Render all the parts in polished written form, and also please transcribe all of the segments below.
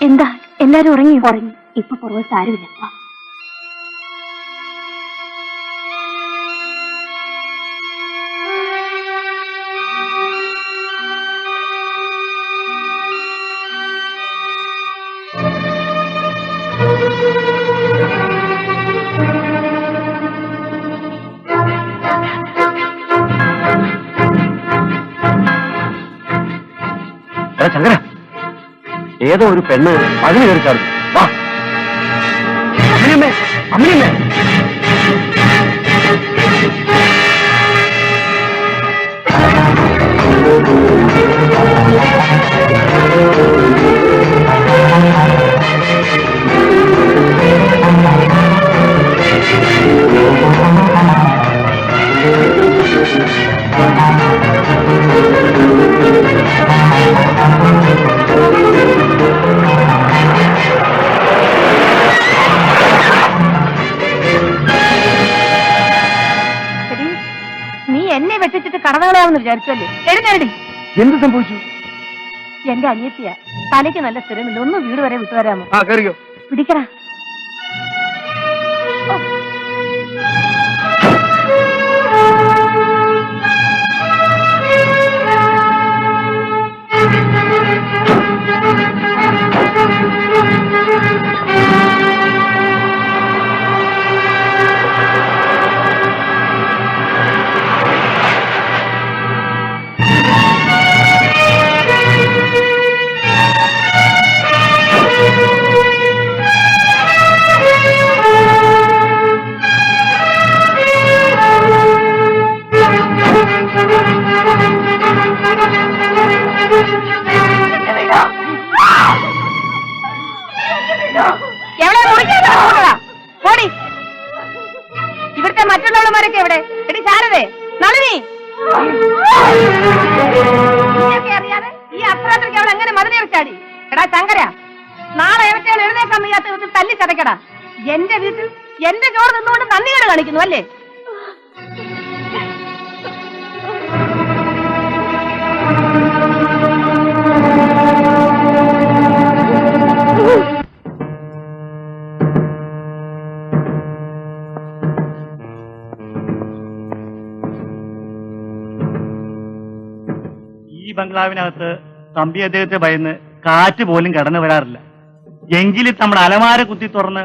എന്താ എല്ലാരും ഉറങ്ങി? ഉറങ്ങി. ഇപ്പൊ പുറകെ സാരമില്ല. ശങ്കര, ഏതോ ഒരു പെണ്ണ് അതിന് കയറി ചാടുന്നു. വാ അമ്മയമ്മേ, അമ്മയമ്മേ. നീ എന്നെ വെട്ടിച്ചിട്ട് കടന്നുകളയാമെന്ന് വിചാരിച്ചല്ലേ? എഴുന്നേടി. എന്ത് സംഭവിച്ചു? എന്റെ അനിയത്തിയാ, തലയ്ക്ക് നല്ല സ്ഥിരമില്ല. ഒന്ന് വീട് വരെ വിട്ടുവരാമോ? പിടിക്കടാ. ഇവിടുത്തെ മറ്റുള്ളവന്മാരൊക്കെ എവിടെ? എടി ശാരദേ, നളിനി, അറിയാതെ ഈ അപ്രാത്രയ്ക്ക് അവൾ എങ്ങനെ മതിലേറി ചാടി? എടാ ശങ്കര, നാളെ എവറ്റയാൾ എഴുന്നേക്കാൻ വയ്യാത്ത വിധത്തിൽ തല്ലി ചതക്കടാ. എന്റെ വീട്ടിൽ എന്റെ ചോറ് നിന്നുകൊണ്ട് നന്ദികേട് കാണിക്കുന്നു അല്ലേ? ഈ ബംഗ്ലാവിനകത്ത് തമ്പി അദ്ദേഹത്തെ ഭയന്ന് കാറ്റ് പോലും കടന്നു വരാറില്ല. എങ്കിലും നമ്മുടെ അലമാര കുത്തി തുറന്ന്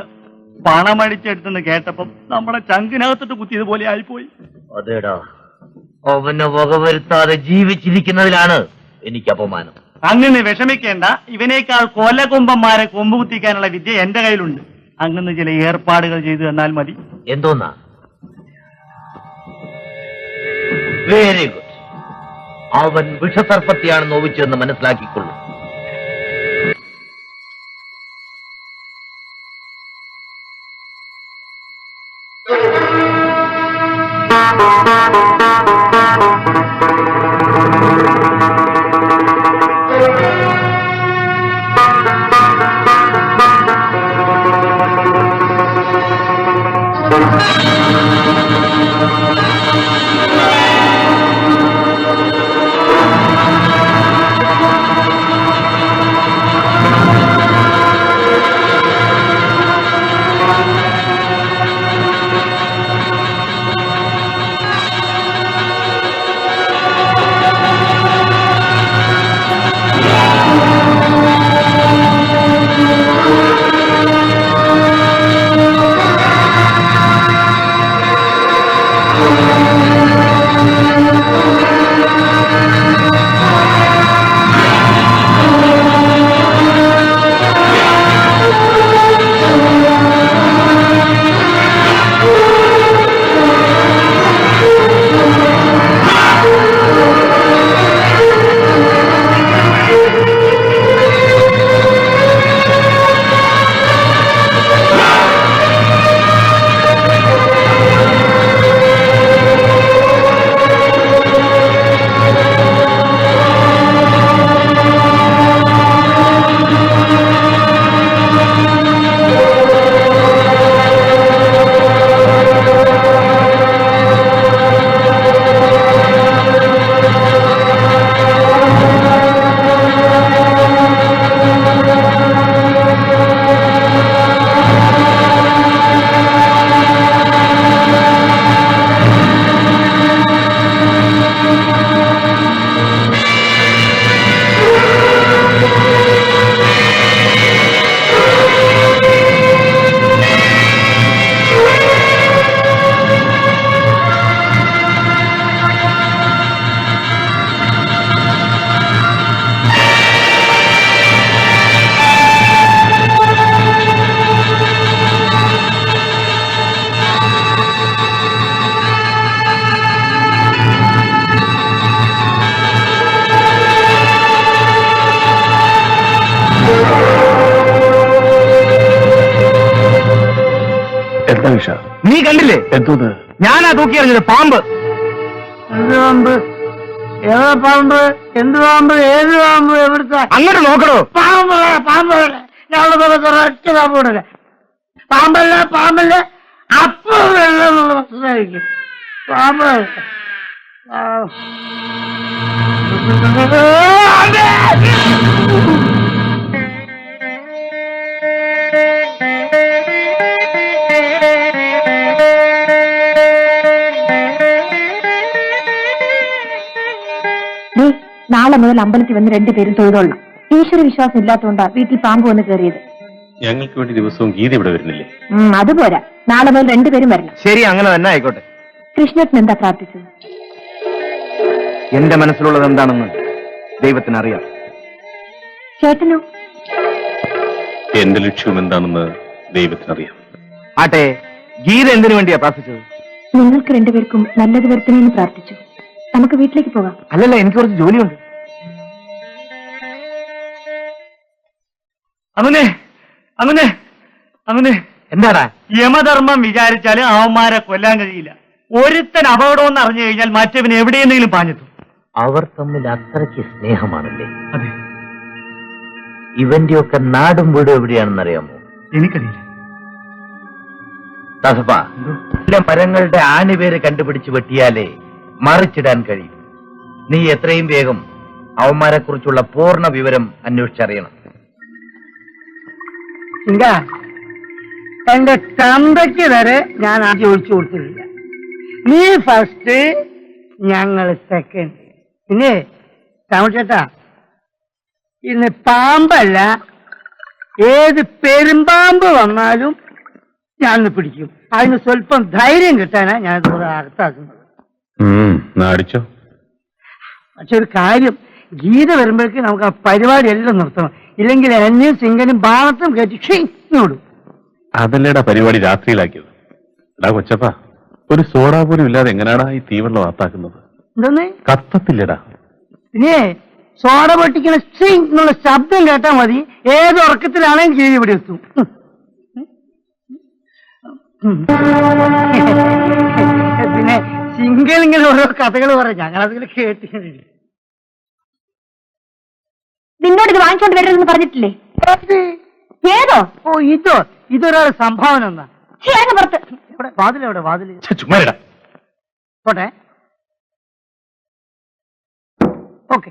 പണമടിച്ചെടുത്തെന്ന് കേട്ടപ്പം നമ്മുടെ ചങ്കിനകത്തിട്ട് കുത്തിയതുപോലെ ആയിപ്പോയി. അതേടാ, അവനെ വകവരുത്താതെ ജീവിച്ചിരിക്കുന്നതിലാണ് എനിക്ക് അപമാനം. അങ്ങനെ വിഷമിക്കേണ്ട. ഇവനേക്കാൾ കൊലകൊമ്പന്മാരെ കൊമ്പ് കുത്തിക്കാനുള്ള വിദ്യ എന്റെ കയ്യിലുണ്ട്. അങ്ങനെ ചില ഏർപ്പാടുകൾ ചെയ്തു തന്നാൽ മതി. എന്തോന്നാ? Very good. അവൻ വിഷസർപ്പത്തെയാണ് നോവിച്ചതെന്ന് മനസ്സിലാക്കിക്കൊള്ളു. സുമേഷ. നീ കണ്ടില്ലേ എന്തോന്ന്? ഞാനാ തൂക്കിയറിഞ്ഞത് പാമ്പ്. എന്ത് പാമ്പ്? ഏതാ പാമ്പ്? എന്ത് പാമ്പ്? ഏത് പാമ്പ്? എവിടുത്തെ അങ്ങോട്ട് നോക്കണോ? പാമ്പ്? പാമ്പ് ഞങ്ങളുടെ ഒറ്റ പാമ്പ് കൂടല്ലേ? പാമ്പല്ല, പാമ്പല്ല, അപ്പൊ മനസ്സിലായിരിക്കും പാമ്പ്. നാളെ മുതൽ അമ്പലത്തിൽ വന്ന് രണ്ടുപേരും തൊഴുതൊള്ളണം. ഈശ്വര വിശ്വാസം ഇല്ലാത്തതുകൊണ്ടാ വീട്ടിൽ പാമ്പ് വന്ന് കയറിയത്. ഞങ്ങൾക്ക് വേണ്ടി ദിവസവും ഗീത ഇവിടെ വരുന്നില്ലേ? അതുപോരാ, നാളെ മുതൽ രണ്ടുപേരും വരണം. ശരി, അങ്ങനെ തന്നെ ആയിക്കോട്ടെ. കൃഷ്ണേട്ടൻ എന്താ പ്രാർത്ഥിച്ചത്? എന്റെ മനസ്സിലുള്ളത് എന്താണെന്ന് ദൈവത്തിന് അറിയാം. ചേട്ടനോ? എന്റെ ലക്ഷ്യം എന്താണെന്ന് ദൈവത്തിനറിയാം. ആട്ടെ, ഗീത എന്തിനു വേണ്ടിയാ പ്രാർത്ഥിച്ചത്? നിങ്ങൾക്ക് രണ്ടുപേർക്കും നല്ലത് വരുത്തണമെന്ന് പ്രാർത്ഥിച്ചു. നമുക്ക് വീട്ടിലേക്ക് പോകാം. അല്ലല്ല, എനിക്ക് കുറച്ച് ജോലിയുണ്ട്. അങ്ങനെ അങ്ങനെ അങ്ങനെ എന്താടാ? യമധർമ്മം വിചാരിച്ചാല് അവന്മാരെ കൊല്ലാൻ കഴിയില്ല. ഒരുത്തൻ അപകടമെന്ന് അറിഞ്ഞു കഴിഞ്ഞാൽ മറ്റവന് എവിടെയെന്തെങ്കിലും പാഞ്ഞെത്തും. അവർ തമ്മിൽ അത്രയ്ക്ക് സ്നേഹമാണല്ലേ? അതെ, ഇവന്റെയൊക്കെ നാടും വീടും എവിടെയാണെന്ന് അറിയാമോ? എനിക്കറിയില്ല. ദാസപ്പ, ചില മരങ്ങളുടെ ആണിവേര് കണ്ടുപിടിച്ച് വെട്ടിയാലേ മറിച്ചിടാൻ കഴിയും. നീ എത്രയും വേഗം അവന്മാരെ കുറിച്ചുള്ള പൂർണ്ണ വിവരം അന്വേഷിച്ചറിയണം. എന്താ എന്റെ തന്തയ്ക്ക് വരെ ഞാൻ ആ ചോദിച്ചു കൊടുത്തിട്ടില്ല. നീ ഫസ്റ്റ്, ഞങ്ങൾ സെക്കൻഡ്. പിന്നെ താമസേട്ടാ, ഇന്ന് പാമ്പല്ല, ഏത് പെരുമ്പാമ്പ് വന്നാലും ഞാൻ പിടിക്കും. അതിന് സ്വല്പം ധൈര്യം കിട്ടാനാ ഞാൻ ഇവിടെ അകത്താക്കുന്നത്. അടിച്ചോ. പക്ഷെ ഒരു കാര്യം, ഗീത വരുമ്പോഴേക്ക് നമുക്ക് ആ പരിപാടി എല്ലാം നിർത്തണം. ഇല്ലെങ്കിൽ എന്നെയും സിംഗനും ബാണത്തും കയറ്റി ക്ഷീണോടും. അതല്ലേടാ പരിപാടി രാത്രിയിലാക്കിയത്. എടാ കൊച്ചപ്പ, ഒരു സോഡ പോലും ഇല്ലാതെ എങ്ങനെയാടാ ഈ തീവെള്ളം ആത്താക്കുന്നത്? എന്തോന്ന്? കത്തത്തില്ലടാ. പിന്നെ സോഡ പൊട്ടിക്കണ സ്ട്രിങ് എന്നുള്ള ശബ്ദം കേട്ടാൽ മതി, ഏത് ഉറക്കത്തിലാണെങ്കിൽ ഗീത ഇവിടെ എത്തും. പിന്നെ സിംഗൽ ഇങ്ങനെ ഓരോ കഥകൾ പറയാം, ഞങ്ങളതിൽ കേട്ടിട്ടുണ്ട്. നിന്നോട് ഇത് വാങ്ങിച്ചോണ്ട് വരരുതെന്ന് പറഞ്ഞിട്ടില്ലേ? ഏതോ? ഓ, ഇതൊരാളെ സംഭാവന എന്നാ. പുറത്ത് ഇവിടെ വാതിലെവിടെ? വാതില് ചുമ്മാരിടാ. പോട്ടെ. ഓക്കെ.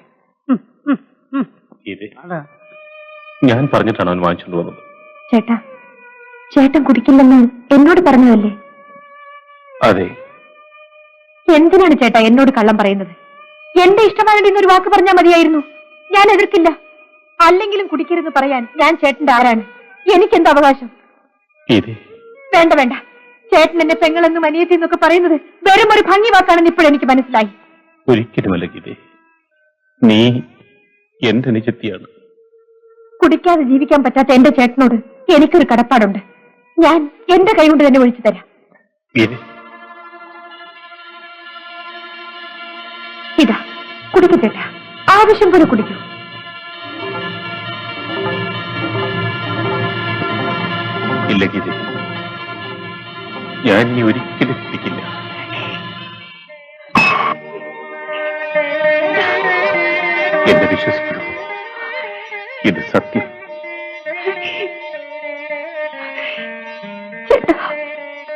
ഞാൻ പറഞ്ഞിട്ടാണ് അവൻ വാങ്ങിച്ചോണ്ട് വന്നത്. ചേട്ടാ, ചേട്ടൻ കുടിക്കില്ലെന്ന് എന്നോട് പറഞ്ഞതല്ലേ? അതെ. എന്തിനാണ് ചേട്ടാ എന്നോട് കള്ളം പറയുന്നത്? എന്റെ ഇഷ്ടമായിട്ട് ഇന്നൊരു വാക്ക് പറഞ്ഞാൽ മതിയായിരുന്നു. ഞാൻ എതിർക്കില്ല. അല്ലെങ്കിലും കുടിക്കരുത് പറയാൻ ഞാൻ ചേട്ടന്റെ ആരാണ്? എനിക്കെന്ത് അവകാശം? വേണ്ട വേണ്ട, ചേട്ടൻ എന്നെ പെങ്ങളെന്നും അനിയത്തി എന്നൊക്കെ പറയുന്നത് വെറും ഒരു ഭംഗി വാക്കാണെന്ന് ഇപ്പോഴെനിക്ക് മനസ്സിലായി. ഒരിക്കലുമല്ല ഗീതേ, നീ എന്റെ അനുജത്തിയാണ്. കുടിക്കാതെ ജീവിക്കാൻ പറ്റാത്ത എന്റെ ചേട്ടനോട് എനിക്കൊരു കടപ്പാടുണ്ട്. ഞാൻ എന്റെ കൈകൊണ്ട് തന്നെ ഒഴിച്ചു തരാം. ഇതാ കുടിക്കു ചേട്ടാ, ആവശ്യം പോലെ കുടിക്കൂ. ഇല്ല ഗീതേ, ഞാൻ ഇനി ഒരിക്കലും കുടിക്കില്ല. എന്നെ വിശ്വസിക്കൂ, ഇത് സത്യം.